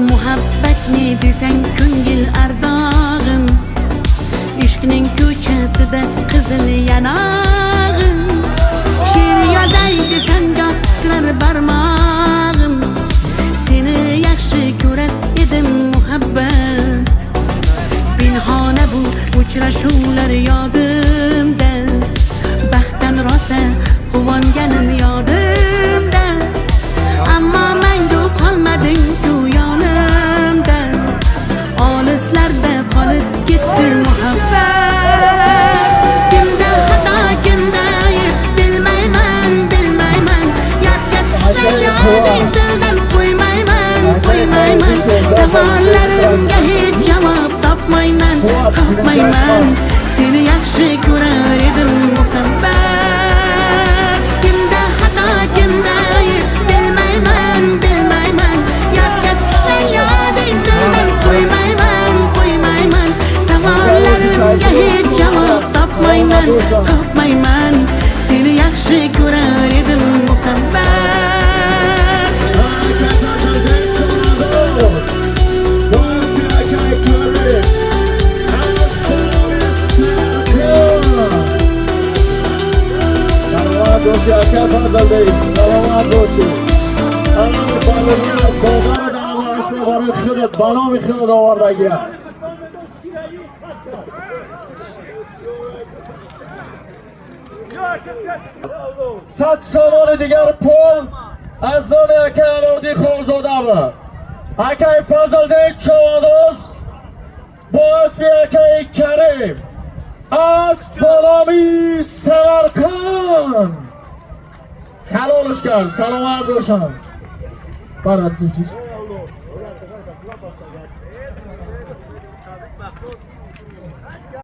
Muhabbatni desang ko'ngil ardog'im, ishqning ko'chasida qizil yanog'im. She'r yozay desam goh titrar barmog'im, seni yaxshi ko'rar edim muhabbat. Pinhona bu uchrashuvlar yodimda, baxtdan rosa quvonganim yodimda. Ammo mangu qolmading ku yonimda, olislarda qolib ketdi muhabbat. Kimda xato, kimda ayb bilmayman, bilmayman. Yodga tushsa yoding dildan qo'ymayman, qo'ymayman. Savollarimga hech javob topmayman, topmayman. Seni yaxshi ko'rar edim muhabbat. Kimda xato, kimda ayb bilmayman, bilmayman. Yodga tushsa yoding dildan qo'ymayman, qo'ymayman. Savollarimga hech javob topmayman, topmayman. Seni yaxshi ko'rar edim muhabbat. بانام خیلی آوردگی صد سوال دیگر پول از نام اکه علادی خوزاده بود. اکه فضل چوادست با اسم اکه کریم از بالامی سمرقند حلالش کرد. سلامت روشن برد سیچیش